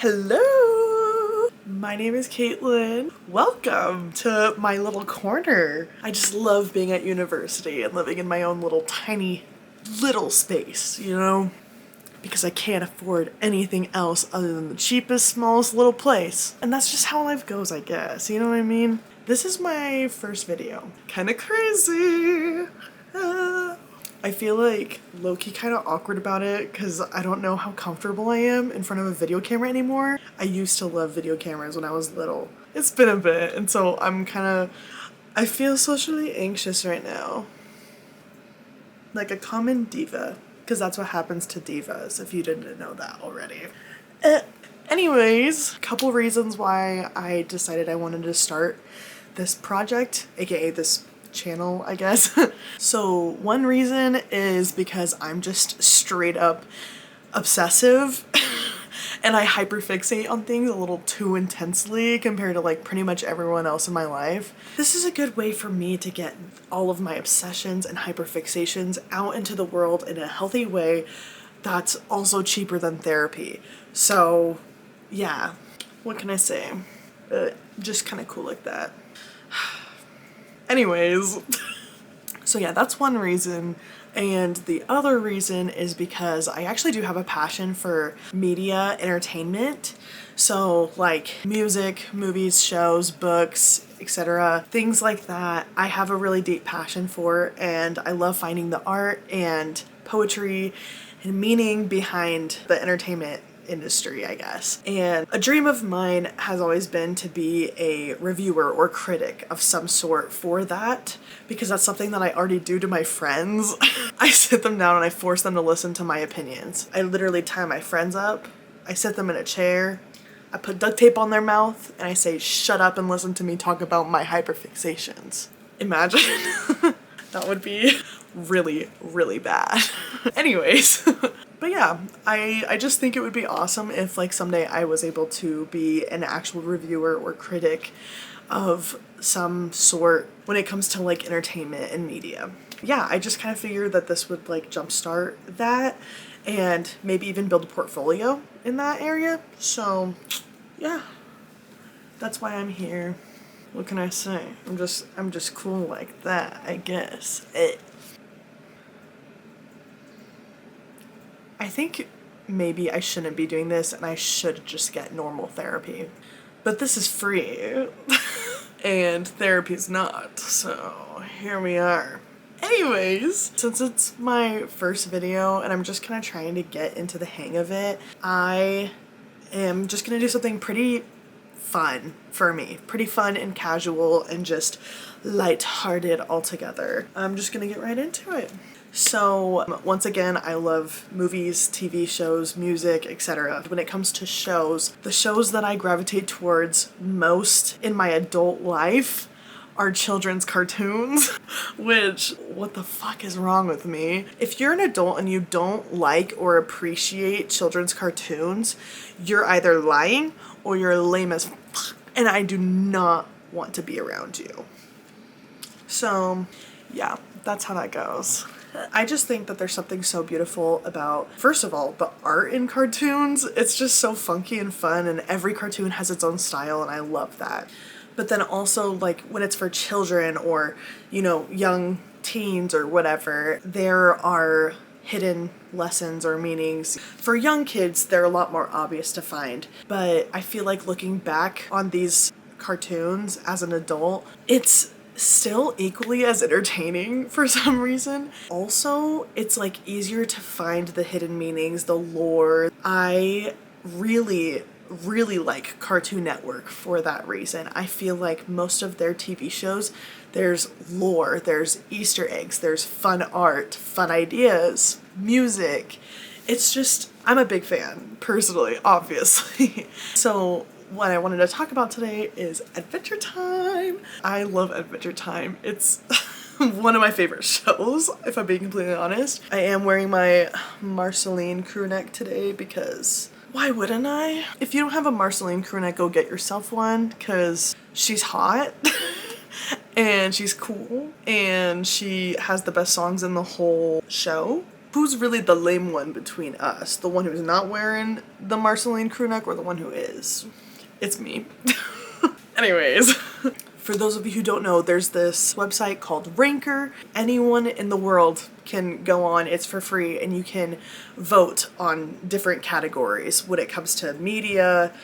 Hello! My name is Caitlin. Welcome to my little corner. I just love being at university and living in my own little tiny little space, you know? Because I can't afford anything else other than the cheapest, smallest little place. And that's just how life goes, I guess. You know what I mean? This is my first video. Kinda crazy. I feel like low-key kind of awkward about it because I don't know how comfortable I am in front of a video camera anymore. I used to love video cameras when I was little. It's been a bit, and so I feel socially anxious right now. Like a common diva, because that's what happens to divas, if you didn't know that already. Anyways, a couple reasons why I decided I wanted to start this project, aka this channel, I guess. So one reason is because I'm just straight up obsessive and I hyperfixate on things a little too intensely compared to like pretty much everyone else in my life. This is a good way for me to get all of my obsessions and hyperfixations out into the world in a healthy way that's also cheaper than therapy. So yeah, what can I say? Just kind of cool like that. Anyways, so yeah, that's one reason. And the other reason is because I actually do have a passion for media entertainment. So like music, movies, shows, books, etc. Things like that I have a really deep passion for, and I love finding the art and poetry and meaning behind the entertainment industry, I guess. And a dream of mine has always been to be a reviewer or critic of some sort for that, because that's something that I already do to my friends. I sit them down and I force them to listen to my opinions. I literally tie my friends up, I sit them in a chair, I put duct tape on their mouth, and I say, shut up and listen to me talk about my hyperfixations. Imagine. That would be really, really bad. Anyways. But yeah, I just think it would be awesome if like someday I was able to be an actual reviewer or critic of some sort when it comes to like entertainment and media. Yeah, I just kind of figured that this would like jumpstart that and maybe even build a portfolio in that area. So yeah, that's why I'm here. What can I say? I'm just cool like that, I guess. I think maybe I shouldn't be doing this and I should just get normal therapy. But this is free and therapy's not, so here we are. Anyways, since it's my first video and I'm just kind of trying to get into the hang of it, I am just gonna do something pretty fun for me. Pretty fun and casual and just lighthearted altogether. I'm just gonna get right into it. So once again, I love movies, TV shows, music, etc. When it comes to shows, the shows that I gravitate towards most in my adult life are children's cartoons, which, what the fuck is wrong with me? If you're an adult and you don't like or appreciate children's cartoons, you're either lying or you're lame as fuck, and I do not want to be around you. So yeah, that's how that goes. I just think that there's something so beautiful about, first of all, the art in cartoons. It's just so funky and fun, and every cartoon has its own style, and I love that. But then also, like, when it's for children or, you know, young teens or whatever, there are hidden lessons or meanings. For young kids, they're a lot more obvious to find. But I feel like looking back on these cartoons as an adult, it's still equally as entertaining for some reason. Also, it's like easier to find the hidden meanings, the lore. I really like Cartoon Network for that reason. I feel like most of their TV shows, there's lore, there's Easter eggs, there's fun art, fun ideas, music. It's just, I'm a big fan, personally, obviously. So what I wanted to talk about today is Adventure Time. I love Adventure Time. It's one of my favorite shows, if I'm being completely honest. I am wearing my Marceline crew neck today because why wouldn't I? If you don't have a Marceline crew neck, go get yourself one, because she's hot and she's cool and she has the best songs in the whole show. who's really the lame one between us? The one who's not wearing the Marceline crew neck or the one who is? It's me. Anyways, for those of you who don't know, there's this website called Ranker. Anyone in the world can go on, it's for free, and you can vote on different categories when it comes to media,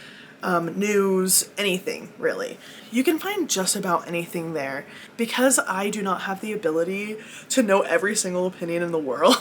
news, anything really. You can find just about anything there. Because I do not have the ability to know every single opinion in the world,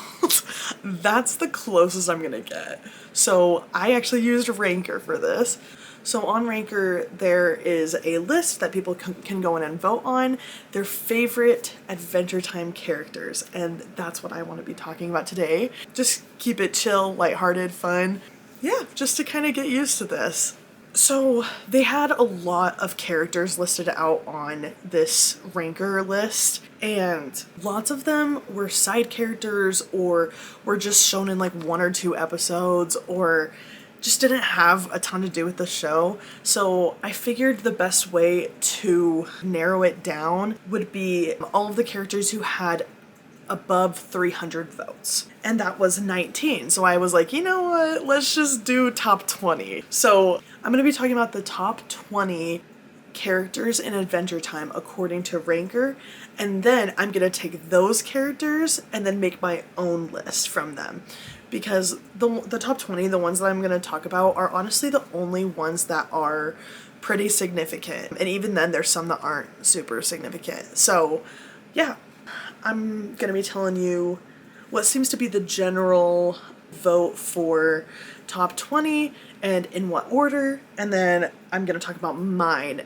that's the closest I'm gonna get. So I actually used Ranker for this. So on Ranker, there is a list that people can go in and vote on their favorite Adventure Time characters, and that's what I want to be talking about today. Just keep it chill, lighthearted, fun. Yeah, just to kind of get used to this. So they had a lot of characters listed out on this Ranker list, and lots of them were side characters or were just shown in like 1 or 2 episodes or just didn't have a ton to do with the show. So I figured the best way to narrow it down would be all of the characters who had above 300 votes. And that was 19. So I was like, you know what? Let's just do top 20. So I'm going to be talking about the top 20 characters in Adventure Time according to Ranker, and then I'm going to take those characters and then make my own list from them. Because the top 20, the ones that I'm going to talk about, are honestly the only ones that are pretty significant. And even then, there's some that aren't super significant. So, yeah, I'm going to be telling you what seems to be the general vote for top 20 and in what order. And then I'm going to talk about my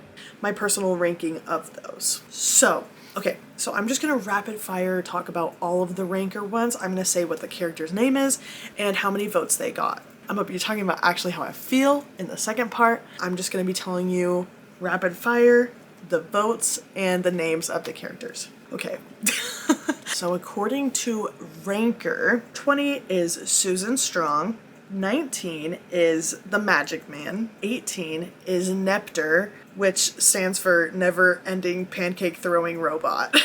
personal ranking of those. So, okay, so I'm just going to rapid fire talk about all of the Ranker ones. I'm going to say what the character's name is and how many votes they got. I'm going to be talking about actually how I feel in the second part. I'm just going to be telling you rapid fire, the votes, and the names of the characters. Okay. So according to Ranker, 20 is Susan Strong, 19 is the Magic Man, 18 is Nepter, which stands for Never Ending Pancake Throwing Robot.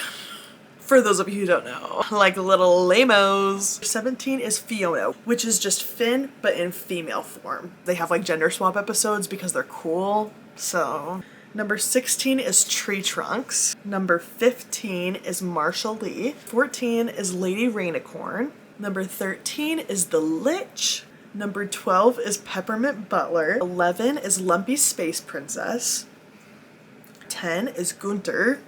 For those of you who don't know, like little lamos. 17 is Fiona, which is just Finn, but in female form. They have like gender swap episodes because they're cool, so. Number 16 is Tree Trunks. Number 15 is Marshall Lee. 14 is Lady Rainicorn. Number 13 is The Lich. Number 12 is Peppermint Butler. 11 is Lumpy Space Princess. 10 is Gunter,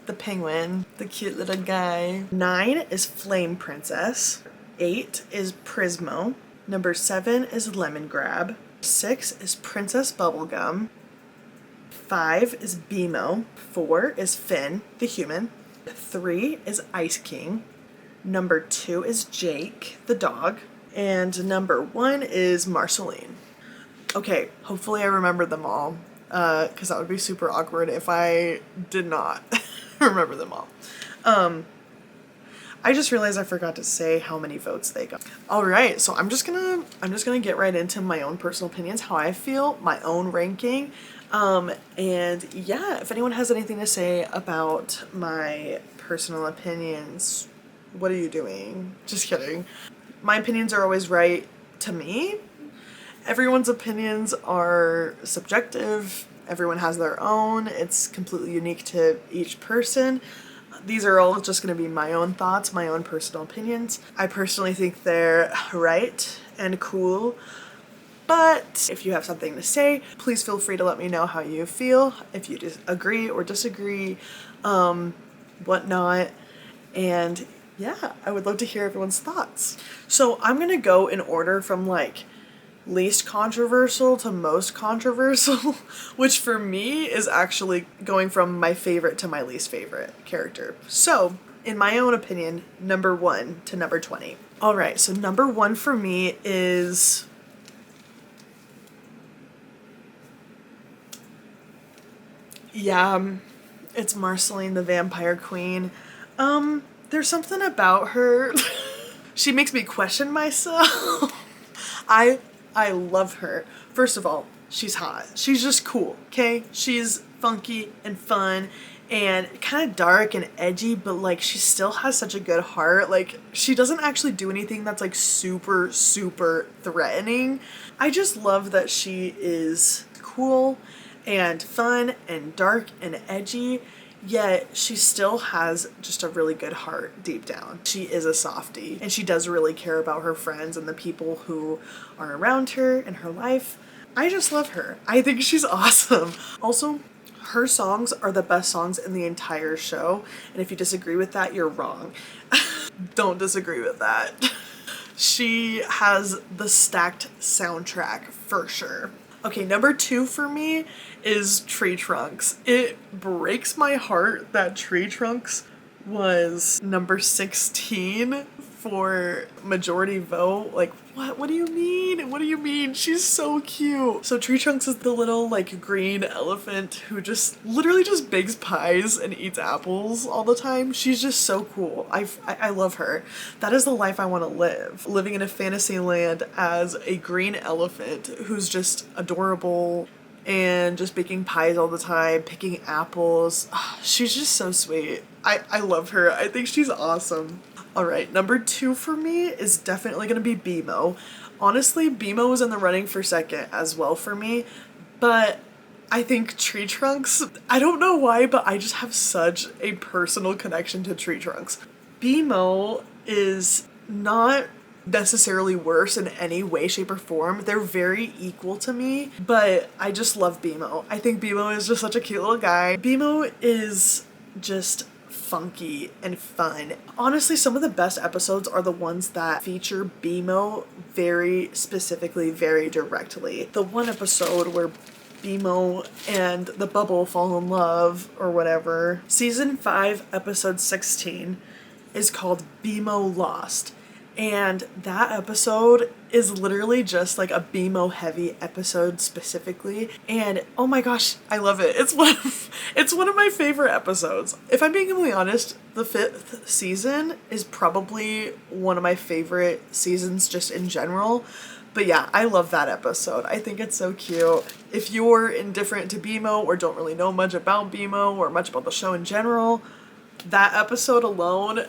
the penguin, the cute little guy. 9 is Flame Princess. 8 is Prismo. Number 7 is Lemon Grab. 6 is Princess Bubblegum. 5 is Bimo. 4 is Finn, the human. 3 is Ice King. Number 2 is Jake, the dog. And number 1 is Marceline. Okay, hopefully I remember them all, because that would be super awkward if I did not remember them all. I just realized I forgot to say how many votes they got. All right, so I'm just gonna get right into my own personal opinions, how I feel, my own ranking. And yeah, if anyone has anything to say about my personal opinions, what are you doing? Just kidding. My opinions are always right to me. Everyone's opinions are subjective. Everyone has their own. It's completely unique to each person. These are all just going to be my own thoughts, my own personal opinions. I personally think they're right and cool. But if you have something to say, please feel free to let me know how you feel, if you agree or disagree, whatnot. And yeah, I would love to hear everyone's thoughts. So I'm gonna go in order from like least controversial to most controversial, which for me is actually going from my favorite to my least favorite character. So in my own opinion, number 1 to number 20. All right, so number 1 for me is it's Marceline, the Vampire Queen. There's something about her. She makes me question myself. I love her. First of all, she's hot. She's just cool, okay? She's funky and fun and kind of dark and edgy, but like she still has such a good heart. Like she doesn't actually do anything that's like super, super threatening. I just love that she is cool and fun and dark and edgy, yet she still has just a really good heart deep down. She is a softie, and she does really care about her friends and the people who are around her in her life. I just love her. I think she's awesome. Also, her songs are the best songs in the entire show, and if you disagree with that, you're wrong. Don't disagree with that. She has the stacked soundtrack for sure. Okay, number 2 for me is Tree Trunks. It breaks my heart that Tree Trunks was number 16 for majority vote. Like, what? What do you mean? What do you mean? She's so cute. So Tree Trunks is the little like green elephant who just literally just bakes pies and eats apples all the time. She's just so cool. I love her. That is the life I want to live. Living in a fantasy land as a green elephant who's just adorable and just baking pies all the time, picking apples. She's just so sweet. I love her. I think she's awesome. Alright, number 2 for me is definitely going to be BMO. Honestly, BMO was in the running for second as well for me, but I think Tree Trunks, I don't know why, but I just have such a personal connection to Tree Trunks. BMO is not necessarily worse in any way, shape, or form. They're very equal to me, but I just love BMO. I think BMO is just such a cute little guy. BMO is just funky and fun. Honestly, some of the best episodes are the ones that feature BMO very specifically, very directly. The one episode where BMO and the bubble fall in love or whatever. Season 5, episode 16 is called BMO Lost. And that episode is literally just like a BMO heavy episode specifically. And oh my gosh, I love it. It's one of my favorite episodes. If I'm being completely honest, the 5th season is probably one of my favorite seasons just in general. But yeah, I love that episode. I think it's so cute. If you're indifferent to BMO or don't really know much about BMO or much about the show in general, that episode alone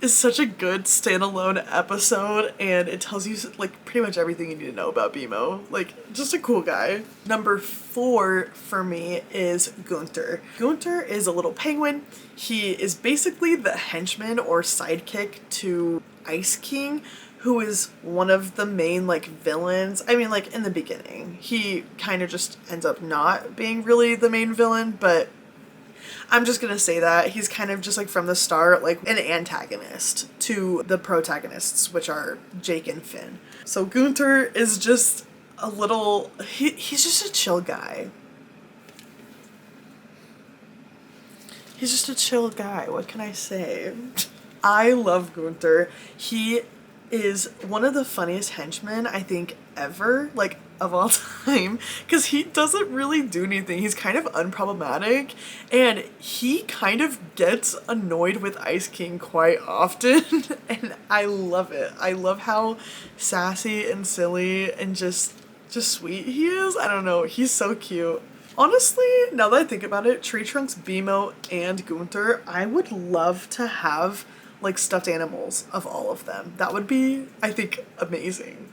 is such a good standalone episode, and it tells you like pretty much everything you need to know about BMO. Like, just a cool guy. Number 4 for me is Gunther. Gunther is a little penguin. He is basically the henchman or sidekick to Ice King, who is one of the main like villains. I mean, like in the beginning, he kind of just ends up not being really the main villain, but I'm just gonna say that he's kind of just like from the start like an antagonist to the protagonists, which are Jake and Finn. So Gunther is just a little, he's just a chill guy. He's just a chill guy, what can I say? I love Gunther. He is one of the funniest henchmen I think ever, like of all time, because he doesn't really do anything. He's kind of unproblematic, and he kind of gets annoyed with Ice King quite often, and I love it. I love how sassy and silly and just sweet he is. I don't know, he's so cute. Honestly, now that I think about it, Tree Trunks, BMO, and Gunther, I would love to have like stuffed animals of all of them. That would be, I think, amazing.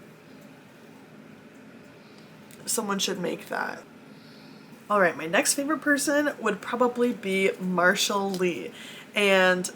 Someone should make that. Alright, my next favorite person would probably be Marshall Lee. And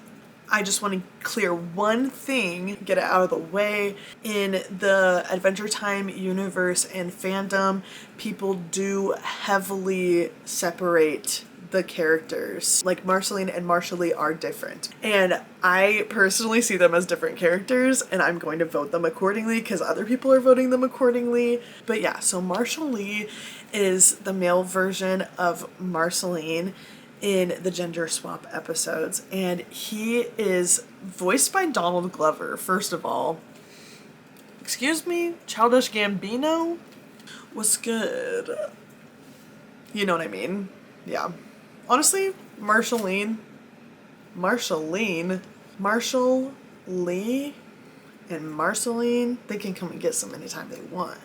I just want to clear one thing, get it out of the way. In the Adventure Time universe and fandom, people do heavily separate the characters. Like Marceline and Marshall Lee are different. And I personally see them as different characters, and I'm going to vote them accordingly because other people are voting them accordingly. But yeah, so Marshall Lee is the male version of Marceline in the gender swap episodes, and he is voiced by Donald Glover, first of all. Excuse me? Childish Gambino? What's good? You know what I mean? Yeah. Honestly, Marshall Lee, and Marceline, they can come and get some anytime they want.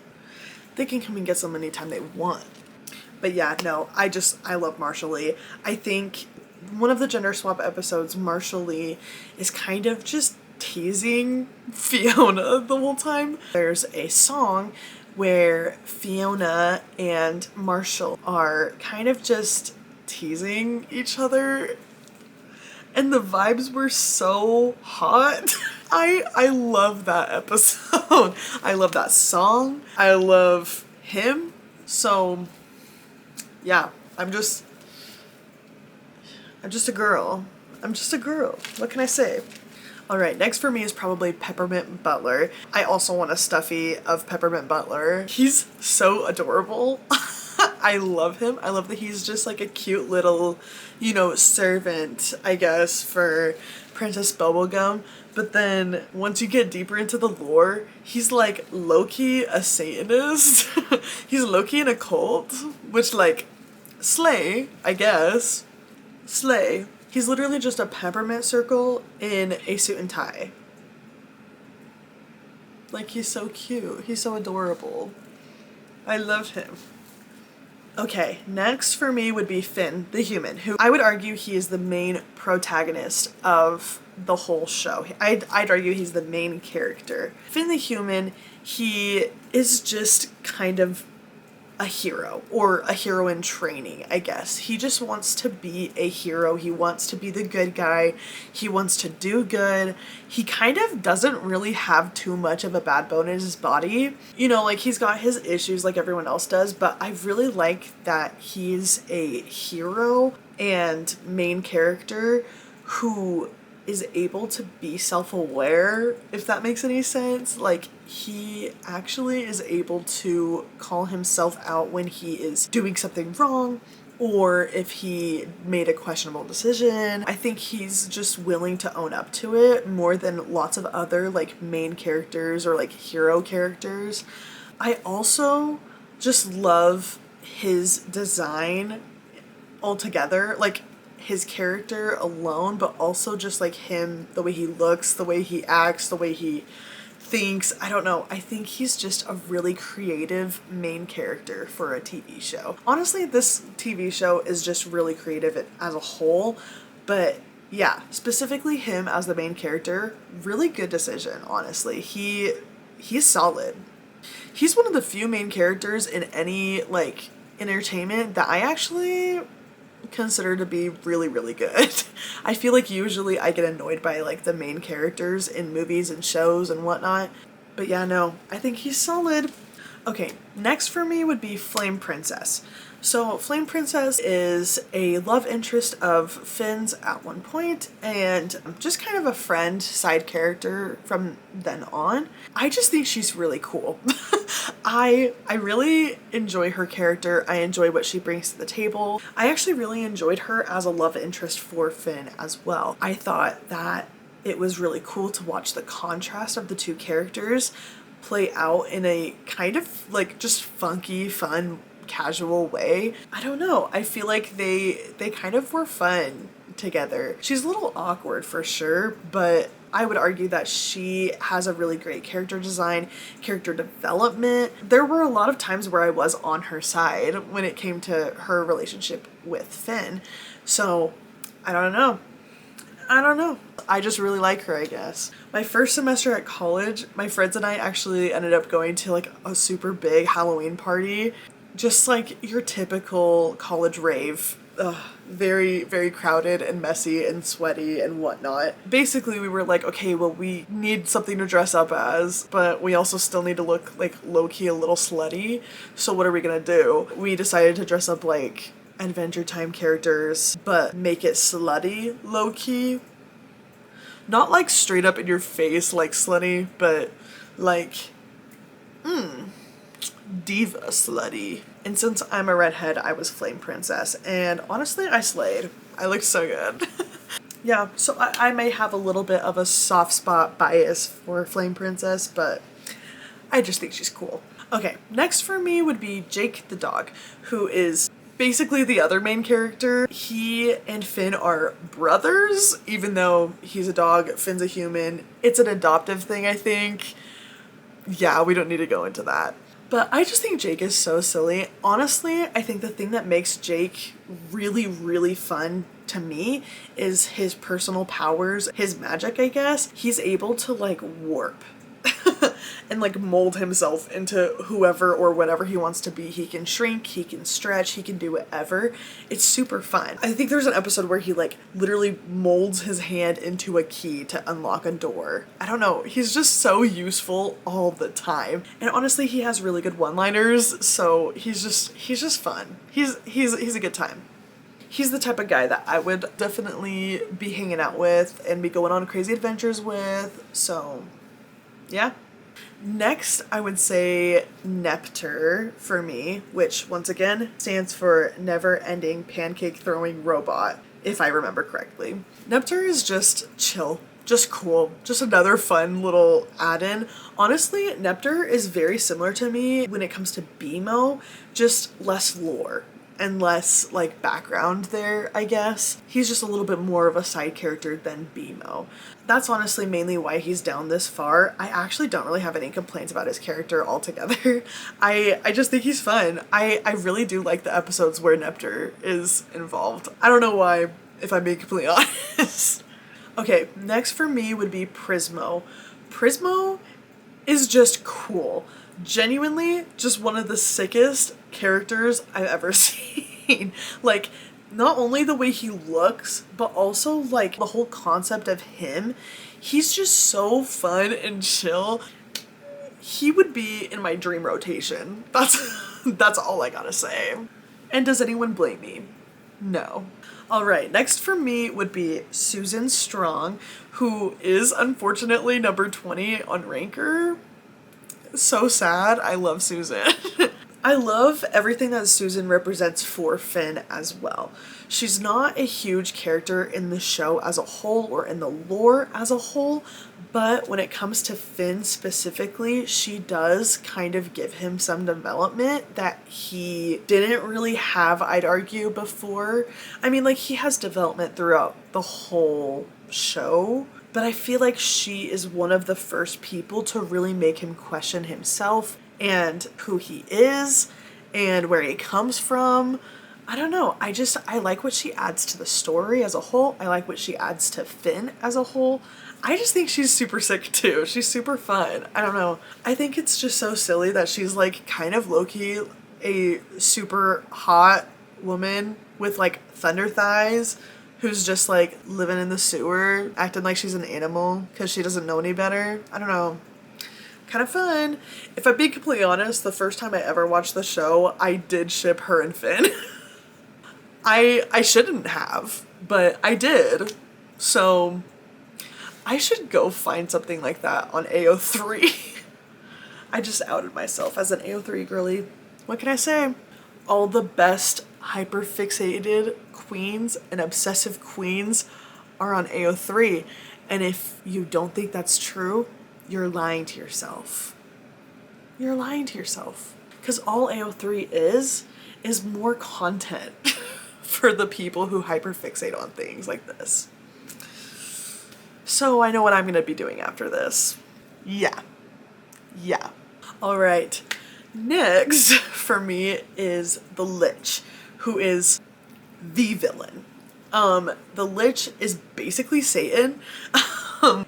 But yeah, no, I love Marshall Lee. I think One of the gender swap episodes, Marshall Lee is kind of just teasing Fiona the whole time. There's a song where Fiona and Marshall are kind of just teasing each other, and the vibes were so hot. I love that episode. I love that song. I love him. So yeah, I'm just a girl. I'm just a girl. What can I say? Alright, next for me is probably Peppermint Butler. I also want a stuffy of Peppermint Butler. He's so adorable. I love him. I love that he's just like a cute little, you know, servant, I guess, for Princess Bubblegum. But then once you get deeper into the lore, he's like low-key a Satanist. He's low-key in a cult, which like, slay, I guess. Slay. He's literally just a peppermint circle in a suit and tie. Like, he's so cute. He's so adorable. I love him. Okay, next for me would be Finn, the human, who I would argue he is the main protagonist of the whole show. I'd argue he's the main character. Finn the human, he is just kind of a hero, or a hero in training, I guess. He just wants to be a hero. He wants to be the good guy. He wants to do good. He kind of doesn't really have too much of a bad bone in his body. You know, like, he's got his issues like everyone else does, but I really like that he's a hero and main character who is able to be self-aware, if that makes any sense. Like, he actually is able to call himself out when he is doing something wrong, or if he made a questionable decision. I think he's just willing to own up to it more than lots of other like main characters or like hero characters. I also just love his design altogether. Like, his character alone, but also just like him, the way he looks, the way he acts, the way he thinks. I don't know. I think he's just a really creative main character for a TV show. Honestly, this TV show is just really creative as a whole, but yeah, specifically him as the main character, really good decision, honestly. He's solid. He's one of the few main characters in any like entertainment that I actually consider to be really, really good. I feel like usually I get annoyed by like the main characters in movies and shows and whatnot, but yeah, no, I think he's solid. Okay, next for me would be Flame Princess. So Flame Princess is a love interest of Finn's at one point, and just kind of a friend, side character from then on. I just think she's really cool. I really enjoy her character. I enjoy what she brings to the table. I actually really enjoyed her as a love interest for Finn as well. I thought that it was really cool to watch the contrast of the two characters play out in a kind of like just funky, fun, casual way. I don't know. I feel like they kind of were fun together. She's a little awkward for sure, but I would argue that she has a really great character design, character development. There were a lot of times where I was on her side when it came to her relationship with Finn. So, I don't know. I just really like her, I guess. My first semester at college, my friends and I actually ended up going to like a super big Halloween party. Just like your typical college rave. Ugh, very, very crowded and messy and sweaty and whatnot. Basically, we were like, okay, well, we need something to dress up as, but we also still need to look like low-key a little slutty. So what are we gonna do? We decided to dress up like Adventure Time characters, but make it slutty low-key. Not like straight up in your face like slutty, but like, diva slutty. And since I'm a redhead, I was Flame Princess, and honestly, I slayed. I looked so good. Yeah, so I may have a little bit of a soft spot bias for Flame Princess, but I just think she's cool. Okay, next for me would be Jake the dog, who is basically the other main character. He and Finn are brothers, even though he's a dog, Finn's a human. It's an adoptive thing, I think. Yeah, we don't need to go into that. But I just think Jake is so silly. Honestly, I think the thing that makes Jake really, really fun to me is his personal powers, his magic, I guess. He's able to like warp and like mold himself into whoever or whatever he wants to be. He can shrink, he can stretch, he can do whatever. It's super fun. I think there's an episode where he like literally molds his hand into a key to unlock a door. I don't know, he's just so useful all the time. And honestly, he has really good one-liners, so he's just fun. He's a good time. He's the type of guy that I would definitely be hanging out with and be going on crazy adventures with. So yeah. Next, I would say Nepter for me, which once again stands for Never Ending Pancake Throwing Robot, if I remember correctly. Nepter is just chill, just cool, just another fun little add-in. Honestly, Nepter is very similar to me when it comes to BMO, just less lore and less like background there, I guess. He's just a little bit more of a side character than BMO. That's honestly mainly why he's down this far. I actually don't really have any complaints about his character altogether. I just think he's fun. I really do like the episodes where Nepter is involved. I don't know why, if I'm being completely honest. Okay, next for me would be Prismo. Prismo is just cool. Genuinely just one of the sickest characters I've ever seen. Like, not only the way he looks, but also like the whole concept of him. He's just so fun and chill. He would be in my dream rotation. That's all I gotta say. And does anyone blame me? No. Alright, next for me would be Susan Strong, who is unfortunately number 20 on Ranker. So sad. I love Susan. I love everything that Susan represents for Finn as well. She's not a huge character in the show as a whole or in the lore as a whole, but when it comes to Finn specifically, she does kind of give him some development that he didn't really have, I'd argue, before. I mean, like, he has development throughout the whole show, but I feel like she is one of the first people to really make him question himself and who he is and where he comes from. I don't know. I like what she adds to the story as a whole. I like what she adds to Finn as a whole. I just think she's super sick too. She's super fun. I don't know. I think it's just so silly that she's like kind of low-key a super hot woman with like thunder thighs who's just like living in the sewer, acting like she's an animal because she doesn't know any better. I don't know. Kind of fun. If I'm being completely honest, the first time I ever watched the show, I did ship her and Finn. I shouldn't have, but I did. So I should go find something like that on AO3. I just outed myself as an AO3 girly. What can I say? All the best hyperfixated queens and obsessive queens are on AO3. And if you don't think that's true, you're lying to yourself. You're lying to yourself. Because all AO3 is more content for the people who hyperfixate on things like this. So I know what I'm going to be doing after this. Yeah. Alright. Next for me is the Lich, who is the villain. The Lich is basically Satan.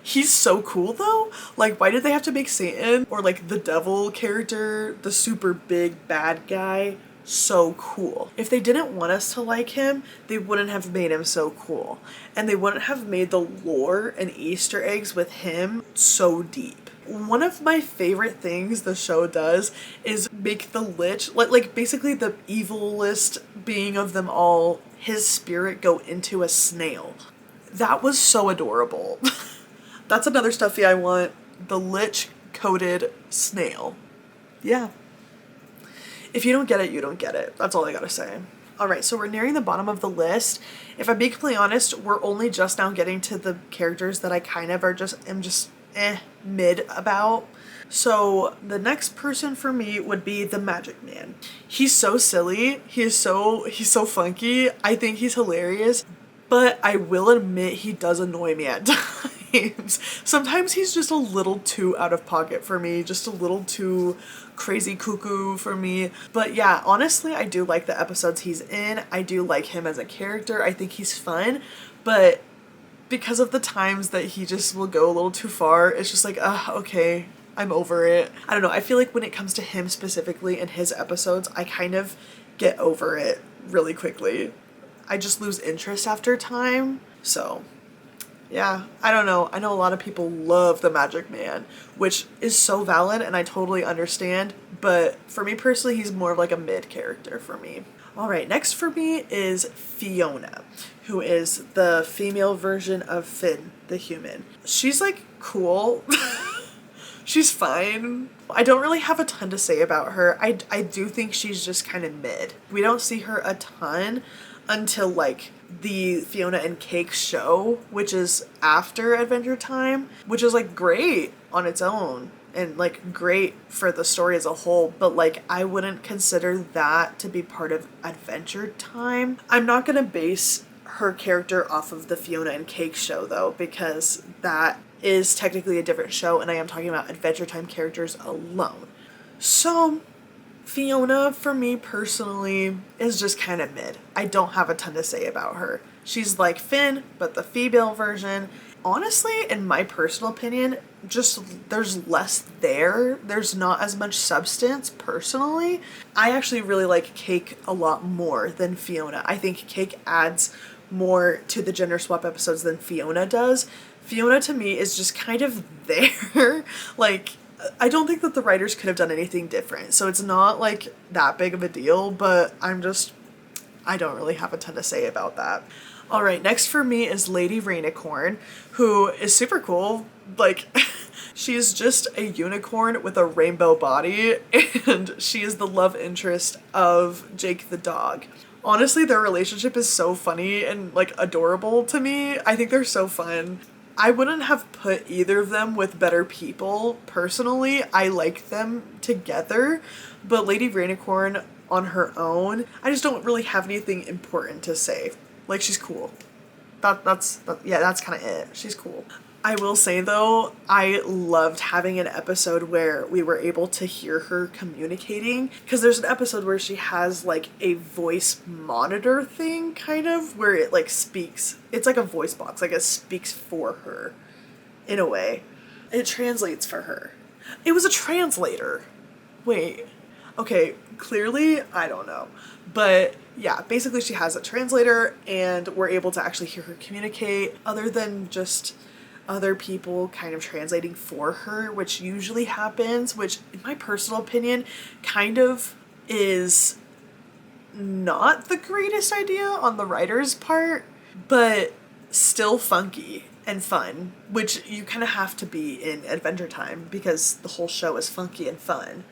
He's so cool though. Like, why did they have to make Satan or like the devil character, the super big bad guy, so cool? If they didn't want us to like him, they wouldn't have made him so cool. And they wouldn't have made the lore and Easter eggs with him so deep. One of my favorite things the show does is make the Lich, like basically the evilest being of them all, his spirit go into a snail. That was so adorable. That's another stuffy I want. The Lich coated snail. Yeah. If you don't get it, you don't get it. That's all I gotta say. Alright, so we're nearing the bottom of the list. If I'm being completely honest, we're only just now getting to the characters that I kind of am just mid about. So the next person for me would be the Magic Man. He's so silly. He's so funky. I think he's hilarious. But I will admit he does annoy me at times. sometimes. Sometimes he's just a little too out of pocket for me, just a little too crazy cuckoo for me. But yeah, honestly, I do like the episodes he's in. I do like him as a character. I think he's fun, but because of the times that he just will go a little too far, it's just like, okay, I'm over it. I don't know. I feel like when it comes to him specifically and his episodes, I kind of get over it really quickly. I just lose interest after time. So yeah, I don't know. I know a lot of people love the Magic Man, which is so valid and I totally understand. But for me personally, he's more of like a mid character for me. All right, next for me is Fiona, who is the female version of Finn, the human. She's like cool. She's fine. I don't really have a ton to say about her. I do think she's just kind of mid. We don't see her a ton until like the Fiona and Cake show, which is after Adventure Time, which is like great on its own and like great for the story as a whole, but like I wouldn't consider that to be part of Adventure Time. I'm not gonna base her character off of the Fiona and Cake show though, because that is technically a different show and I am talking about Adventure Time characters alone. So Fiona, for me personally, is just kind of mid. I don't have a ton to say about her. She's like Finn, but the female version. Honestly, in my personal opinion, just there's less there. There's not as much substance personally. I actually really like Cake a lot more than Fiona. I think Cake adds more to the gender swap episodes than Fiona does. Fiona to me is just kind of there. Like, I don't think that the writers could have done anything different. So it's not like that big of a deal, but I don't really have a ton to say about that. All right, next for me is Lady Rainicorn, who is super cool. Like, she's just a unicorn with a rainbow body, and she is the love interest of Jake the dog. Honestly, their relationship is so funny and like adorable to me. I think they're so fun. I wouldn't have put either of them with better people, personally. I like them together, but Lady Rainicorn on her own, I just don't really have anything important to say. Like, she's cool. That's kind of it. She's cool. I will say though, I loved having an episode where we were able to hear her communicating, because there's an episode where she has like a voice monitor thing kind of where it like speaks. It's like a voice box, like it speaks for her in a way. It translates for her. It was a translator. Wait. Okay, clearly I don't know. But yeah, basically she has a translator and we're able to actually hear her communicate other than just other people kind of translating for her, which usually happens, which in my personal opinion kind of is not the greatest idea on the writer's part, but still funky and fun, which you kind of have to be in Adventure Time because the whole show is funky and fun.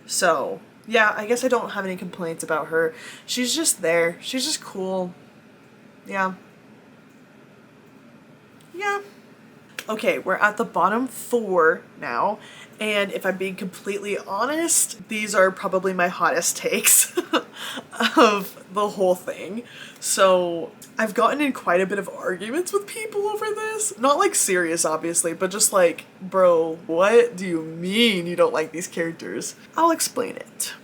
So yeah, I guess I don't have any complaints about her. She's just there. She's just cool. Yeah. Yeah. Okay, we're at the bottom 4 now, and if I'm being completely honest, these are probably my hottest takes of the whole thing. So I've gotten in quite a bit of arguments with people over this. Not like serious, obviously, but just like, bro, what do you mean you don't like these characters? I'll explain it.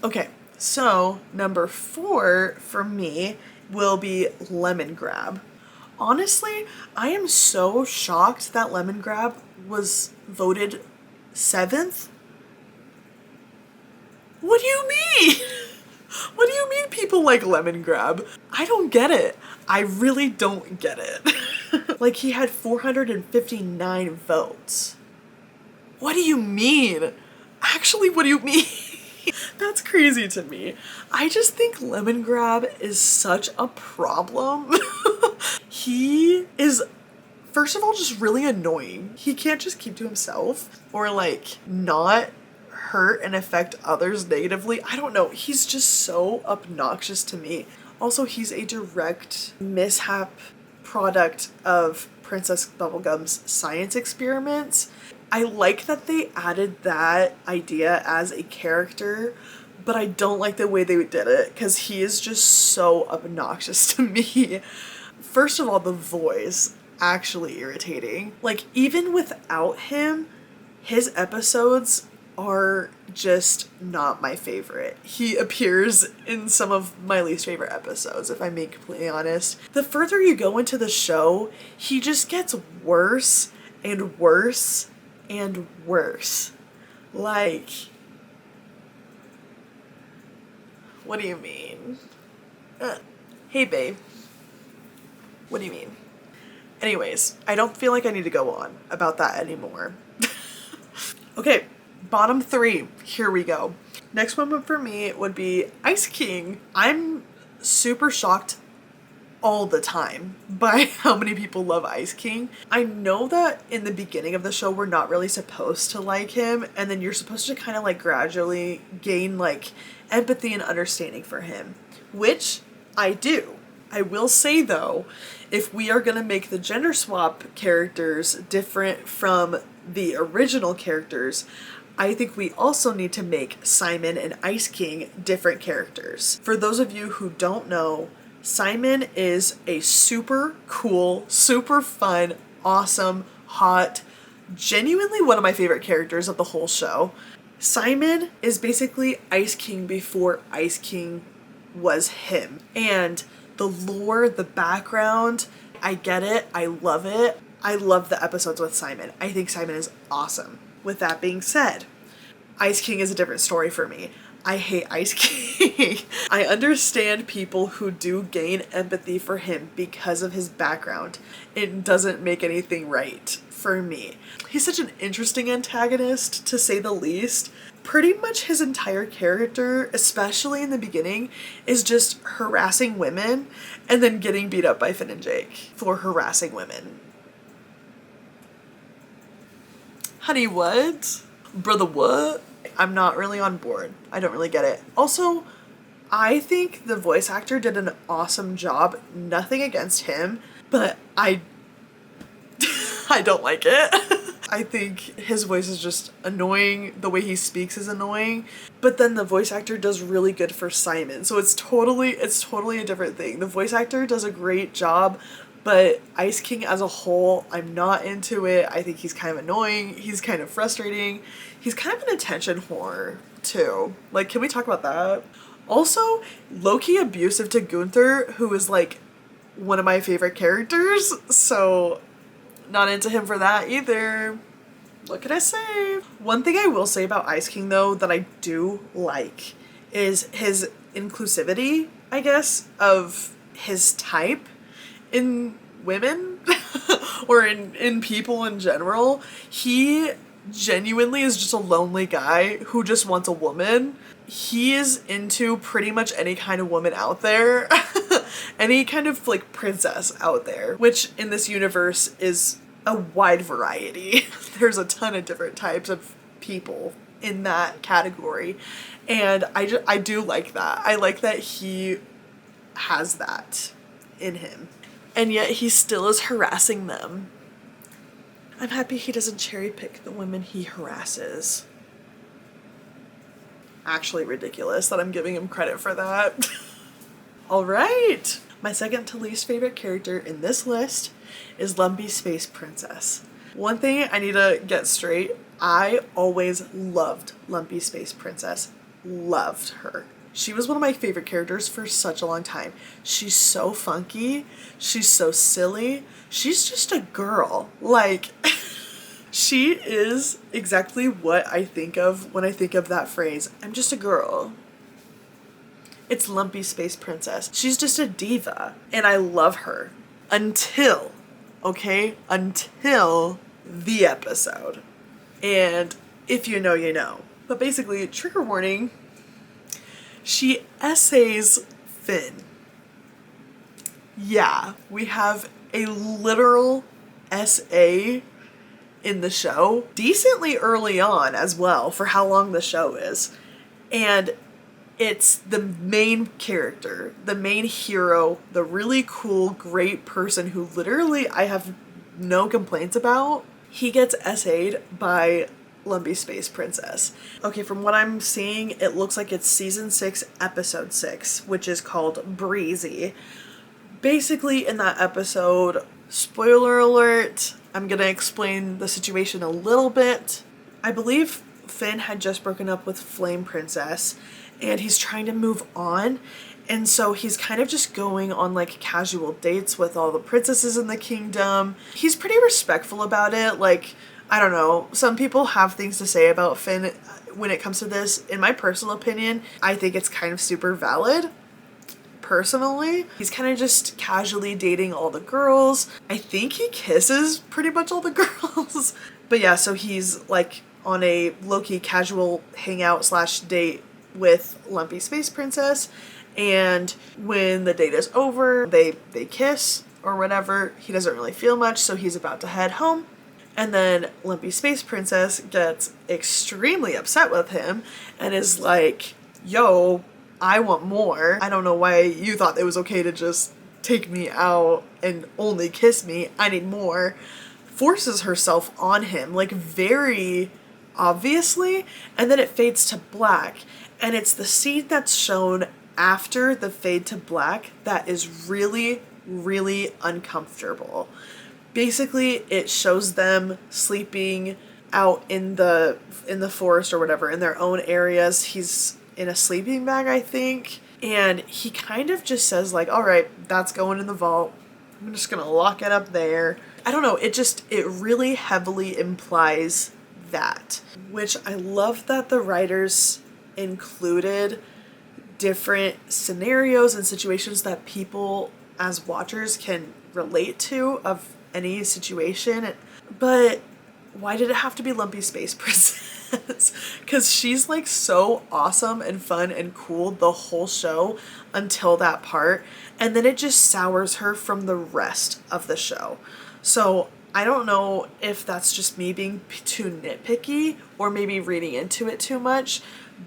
Okay, so number 4 for me will be Lemongrab. Honestly, I am so shocked that Lemongrab was voted 7th. What do you mean? What do you mean people like Lemongrab? I don't get it. I really don't get it. Like, he had 459 votes. What do you mean? Actually, what do you mean? That's crazy to me. I just think Lemongrab is such a problem. He is, first of all, just really annoying. He can't just keep to himself or like not hurt and affect others negatively. I don't know. He's just so obnoxious to me. Also, he's a direct mishap product of Princess Bubblegum's science experiments. I like that they added that idea as a character, but I don't like the way they did it because he is just so obnoxious to me. First of all, the voice. actually irritating. Like, even without him, his episodes are just not my favorite. He appears in some of my least favorite episodes, if I'm being completely honest. The further you go into the show, he just gets worse and worse and worse. Like, what do you mean? Hey babe. What do you mean? Anyways, I don't feel like I need to go on about that anymore. Okay, bottom 3. Here we go. Next one for me would be Ice King. I'm super shocked all the time by how many people love Ice King. I know that in the beginning of the show we're not really supposed to like him, and then you're supposed to kind of like gradually gain like empathy and understanding for him, which I do. I will say though, if we are going to make the gender swap characters different from the original characters, I think we also need to make Simon and Ice King different characters. For those of you who don't know, Simon is a super cool, super fun, awesome, hot, genuinely one of my favorite characters of the whole show. Simon is basically Ice King before Ice King was him. And the lore, the background, I get it. I love it. I love the episodes with Simon. I think Simon is awesome. With that being said, Ice King is a different story for me. I hate Ice King. I understand people who do gain empathy for him because of his background. It doesn't make anything right for me. He's such an interesting antagonist, to say the least. Pretty much his entire character, especially in the beginning, is just harassing women and then getting beat up by Finn and Jake for harassing women. Honey, what? Brother, what? I'm not really on board. I don't really get it. Also, I think the voice actor did an awesome job. Nothing against him, but I don't like it. I think his voice is just annoying. The way he speaks is annoying. But then the voice actor does really good for Simon. So it's totally a different thing. The voice actor does a great job, but Ice King as a whole, I'm not into it. I think he's kind of annoying. He's kind of frustrating. He's kind of an attention whore too. Like, can we talk about that? Also, low-key abusive to Gunther, who is like one of my favorite characters. So not into him for that either. What can I say? One thing I will say about Ice King though that I do like is his inclusivity, I guess, of his type in women or in people in general. He genuinely is just a lonely guy who just wants a woman. He is into pretty much any kind of woman out there. Any kind of like princess out there, which in this universe is a wide variety. There's a ton of different types of people in that category, and I do like that. I like that he has that in him, and yet he still is harassing them. I'm happy he doesn't cherry pick the women he harasses. Actually ridiculous that I'm giving him credit for that. All right. My second to least favorite character in this list is Lumpy Space Princess. One thing I need to get straight, I always loved Lumpy Space Princess. Loved her. She was one of my favorite characters for such a long time. She's so funky. She's so silly. She's just a girl. Like, she is exactly what I think of when I think of that phrase. I'm just a girl. It's Lumpy Space Princess. She's just a diva, and I love her. Until the episode. And if you know, you know. But basically, trigger warning, she essays Finn. Yeah, we have a literal essay in the show, decently early on as well, for how long the show is. And it's the main character, the main hero, the really cool, great person who literally I have no complaints about. He gets essayed by Lumpy Space Princess. Okay, from what I'm seeing, it looks like it's season 6, episode 6, which is called Breezy. Basically, in that episode, Spoiler alert, I'm gonna explain the situation a little bit. I believe Finn had just broken up with Flame Princess and he's trying to move on. And so he's kind of just going on like casual dates with all the princesses in the kingdom. He's pretty respectful about it. Like, I don't know, some people have things to say about Finn when it comes to this. In my personal opinion, I think it's kind of super valid. Personally, he's kind of just casually dating all the girls. I think he kisses pretty much all the girls. But yeah, so he's like on a low-key casual hangout slash date with Lumpy Space Princess. And when the date is over, they kiss or whatever. He doesn't really feel much, so he's about to head home. And then Lumpy Space Princess gets extremely upset with him and is like, yo, I want more. I don't know why you thought it was okay to just take me out and only kiss me. I need more. Forces herself on him, like very obviously, and then it fades to black. And it's the scene that's shown after the fade to black that is really, really uncomfortable. Basically, it shows them sleeping out in the forest or whatever, in their own areas. He's in a sleeping bag, I think, and he kind of just says like, all right, that's going in the vault. I'm just gonna lock it up there. I don't know, it really heavily implies that, which I love that the writers included different scenarios and situations that people as watchers can relate to of any situation. But why did it have to be Lumpy Space Princess? Because she's like so awesome and fun and cool the whole show until that part, and then it just sours her from the rest of the show. So I don't know if that's just me being too nitpicky or maybe reading into it too much,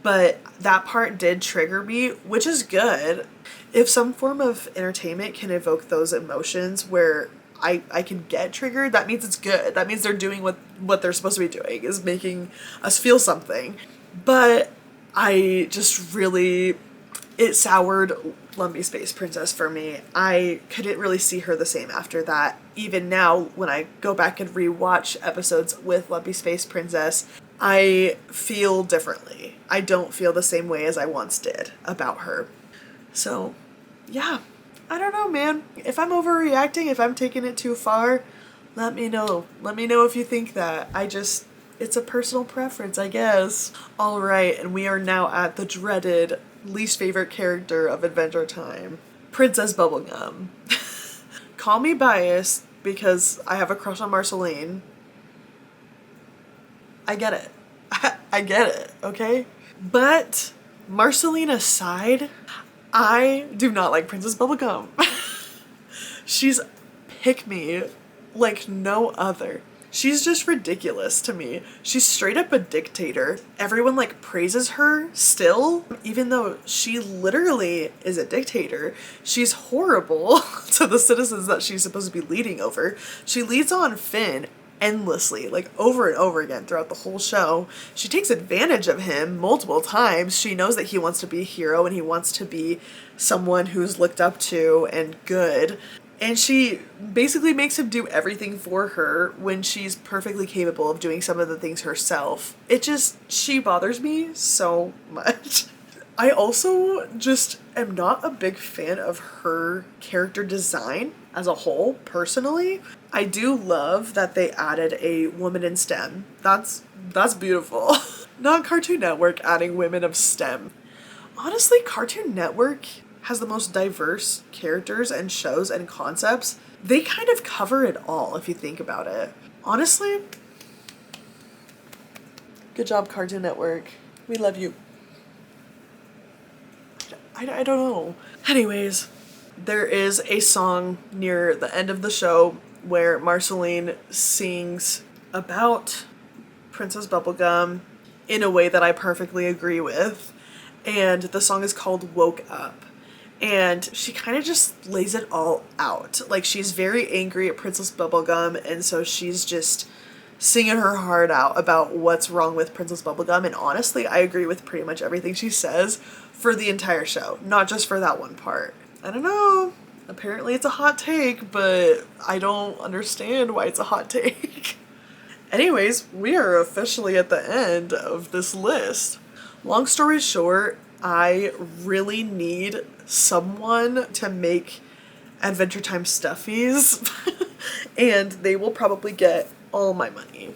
but that part did trigger me, which is good. If some form of entertainment can evoke those emotions where I can get triggered, that means it's good. That means they're doing what they're supposed to be doing, is making us feel something. But I just really, it soured Lumpy Space Princess for me. I couldn't really see her the same after that. Even now, when I go back and rewatch episodes with Lumpy Space Princess, I feel differently. I don't feel the same way as I once did about her. So, yeah. I don't know, man. If I'm overreacting, if I'm taking it too far, let me know. Let me know if you think that. It's a personal preference, I guess. Alright, and we are now at the dreaded least favorite character of Adventure Time, Princess Bubblegum. Call me biased because I have a crush on Marceline. I get it. I get it, okay? But Marceline aside, I do not like Princess Bubblegum. She's pick-me like no other. She's just ridiculous to me. She's straight up a dictator. Everyone like praises her still, even though she literally is a dictator. She's horrible to the citizens that she's supposed to be leading over. She leads on Finn endlessly, like over and over again throughout the whole show. She takes advantage of him multiple times. She knows that he wants to be a hero and he wants to be someone who's looked up to and good. And she basically makes him do everything for her when she's perfectly capable of doing some of the things herself. She bothers me so much. I also just am not a big fan of her character design as a whole, personally. I do love that they added a woman in STEM. That's beautiful. Not Cartoon Network adding women of STEM. Honestly, Cartoon Network has the most diverse characters and shows and concepts. They kind of cover it all if you think about it. Honestly, good job, Cartoon Network. We love you. I don't know. Anyways, there is a song near the end of the show where Marceline sings about Princess Bubblegum in a way that I perfectly agree with. And the song is called Woke Up. And she kind of just lays it all out. Like, she's very angry at Princess Bubblegum, and so she's just singing her heart out about what's wrong with Princess Bubblegum. And honestly, I agree with pretty much everything she says for the entire show, not just for that one part. I don't know. Apparently it's a hot take, but I don't understand why it's a hot take. Anyways, we are officially at the end of this list. Long story short, I really need someone to make Adventure Time stuffies and they will probably get all my money.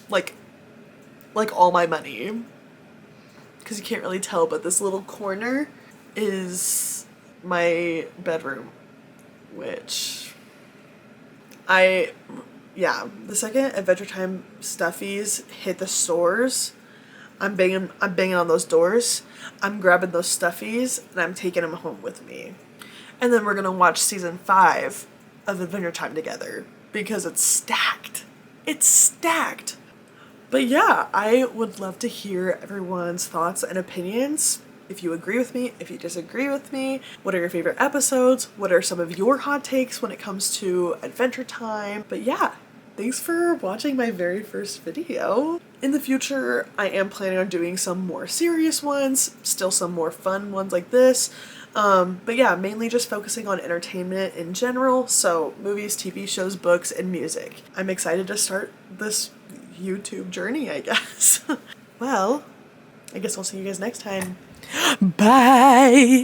Like all my money. Because you can't really tell, but this little corner is my bedroom, which the second Adventure Time stuffies hit the stores, I'm banging on those doors. I'm grabbing those stuffies and I'm taking them home with me. And then we're gonna watch season 5 of Adventure Time together because it's stacked. It's stacked. But yeah, I would love to hear everyone's thoughts and opinions. If you agree with me, if you disagree with me, what are your favorite episodes? What are some of your hot takes when it comes to Adventure Time? But yeah, thanks for watching my very first video. In the future, I am planning on doing some more serious ones, still some more fun ones like this. But yeah, mainly just focusing on entertainment in general, so movies, TV shows, books, and music. I'm excited to start this YouTube journey, I guess. Well, I guess I'll see you guys next time. Bye!